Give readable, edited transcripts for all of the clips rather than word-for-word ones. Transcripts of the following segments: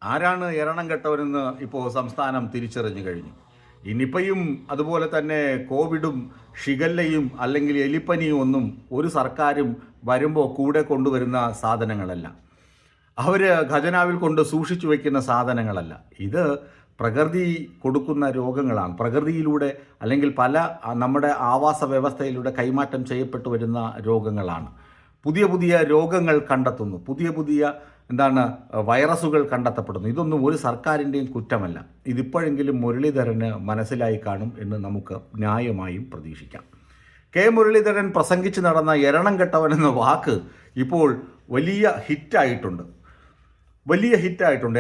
ആരാണ് എരണം കെട്ടവരെന്ന് ഇപ്പോൾ സംസ്ഥാനം തിരിച്ചറിഞ്ഞു കഴിഞ്ഞു. ഈ നിപ്പയും അതുപോലെ തന്നെ കോവിഡും ഷിഗല്ലയും അല്ലെങ്കിൽ എലിപ്പനിയും ഒന്നും ഒരു സർക്കാരും വരുമ്പോൾ കൂടെ കൊണ്ടുവരുന്ന സാധനങ്ങളല്ല. അവർ ഖജനാവിൽ കൊണ്ട് സൂക്ഷിച്ചു വയ്ക്കുന്ന സാധനങ്ങളല്ല. ഇത് പ്രകൃതി കൊടുക്കുന്ന രോഗങ്ങളാണ്. പ്രകൃതിയിലൂടെ അല്ലെങ്കിൽ പല നമ്മുടെ ആവാസ വ്യവസ്ഥയിലൂടെ കൈമാറ്റം ചെയ്യപ്പെട്ടു വരുന്ന രോഗങ്ങളാണ്. പുതിയ പുതിയ രോഗങ്ങൾ കണ്ടെത്തുന്നു, പുതിയ പുതിയ വൈറസുകൾ കണ്ടെത്തപ്പെടുന്നു. ഇതൊന്നും ഒരു സർക്കാരിൻ്റെയും കുറ്റമല്ല. ഇതിപ്പോഴെങ്കിലും മുരളീധരന് മനസ്സിലായി കാണും എന്ന് നമുക്ക് ന്യായമായും പ്രതീക്ഷിക്കാം. കെ മുരളീധരൻ പ്രസംഗിച്ച് നടന്ന എരണം കെട്ടവൻ എന്ന വാക്ക് ഇപ്പോൾ വലിയ ഹിറ്റായിട്ടുണ്ട്.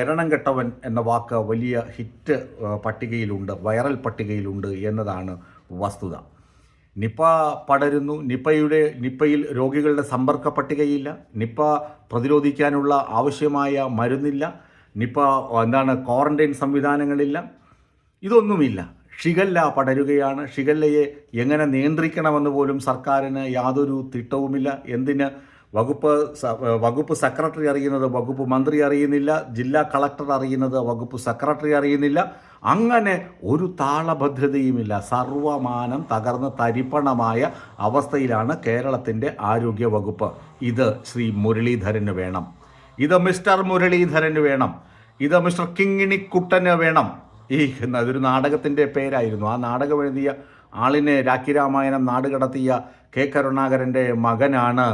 എരണം കെട്ടവൻ എന്ന വാക്ക് വലിയ ഹിറ്റ് പട്ടികയിലുണ്ട്, വൈറൽ പട്ടികയിലുണ്ട് എന്നതാണ് വസ്തുത. നിപ്പ പടരുന്നു. നിപ്പയിൽ രോഗികളുടെ സമ്പർക്ക പട്ടികയില്ല. നിപ്പ പ്രതിരോധിക്കാനുള്ള ആവശ്യമായ മരുന്നില്ല. Nipah quarantine സംവിധാനങ്ങളില്ല. ഇതൊന്നുമില്ല. ഷിഗല്ല പടരുകയാണ്. ഷിഗല്ലയെ എങ്ങനെ നിയന്ത്രിക്കണമെന്ന് പോലും സർക്കാരിന് യാതൊരു തിട്ടവുമില്ല. എന്തിന് വകുപ്പ് സെക്രട്ടറി അറിയുന്നത് വകുപ്പ് മന്ത്രി അറിയുന്നില്ല, ജില്ലാ കളക്ടർ അറിയുന്നത് വകുപ്പ് സെക്രട്ടറി അറിയുന്നില്ല. അങ്ങനെ ഒരു താളഭദ്രതയുമില്ല. സർവമാനം തകർന്ന് തരിപ്പണമായ അവസ്ഥയിലാണ് കേരളത്തിൻ്റെ ആരോഗ്യ വകുപ്പ്. ഇത് ശ്രീ മുരളീധരന് വേണം. ഇത് മിസ്റ്റർ മുരളീധരന് വേണം. ഇത് മിസ്റ്റർ കിങ്ങിണിക്കുട്ടന് വേണം. അതൊരു നാടകത്തിൻ്റെ പേരായിരുന്നു. ആ നാടകം എഴുതിയ ആളിനെ രാഖി രാമായണം നാടുകടത്തിയ കെ കരുണാകരൻ്റെ മകനാണ്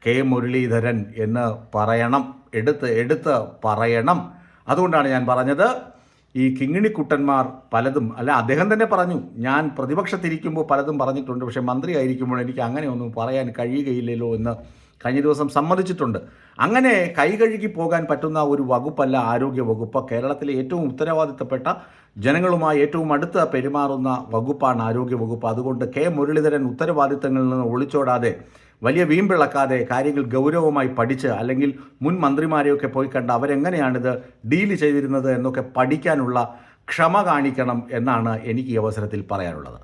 കെ മുരളീധരൻ എന്ന് പറയണം. എടുത്ത് പറയണം. അതുകൊണ്ടാണ് ഞാൻ പറഞ്ഞത്, ഈ കിങ്ങിണിക്കുട്ടന്മാർ പലതും അദ്ദേഹം തന്നെ പറഞ്ഞു, ഞാൻ പ്രതിപക്ഷത്തിരിക്കുമ്പോൾ പലതും പറഞ്ഞിട്ടുണ്ട്, പക്ഷേ മന്ത്രി ആയിരിക്കുമ്പോൾ എനിക്ക് അങ്ങനെയൊന്നും പറയാൻ കഴിയുകയില്ലല്ലോ എന്ന് കഴിഞ്ഞ ദിവസം സമ്മതിച്ചിട്ടുണ്ട്. അങ്ങനെ കൈകഴുകി പോകാൻ പറ്റുന്ന ഒരു വകുപ്പല്ല ആരോഗ്യ വകുപ്പ്. കേരളത്തിലെ ഏറ്റവും ഉത്തരവാദിത്തപ്പെട്ട ജനങ്ങളുമായി ഏറ്റവും അടുത്ത് പെരുമാറുന്ന വകുപ്പാണ് ആരോഗ്യ വകുപ്പ്. അതുകൊണ്ട് കെ മുരളീധരൻ ഉത്തരവാദിത്തങ്ങളിൽ നിന്ന് ഒളിച്ചോടാതെ, വലിയ വീമ്പിളക്കാതെ കാര്യങ്ങൾ ഗൗരവമായി പഠിച്ച്, അല്ലെങ്കിൽ മുൻ മന്ത്രിമാരെയൊക്കെ പോയി കണ്ട് അവരെങ്ങനെയാണിത് ഡീൽ ചെയ്തിരുന്നത് എന്നൊക്കെ പഠിക്കാനുള്ള ക്ഷമ കാണിക്കണം എന്നാണ് എനിക്ക് ഈ അവസരത്തിൽ പറയാനുള്ളത്.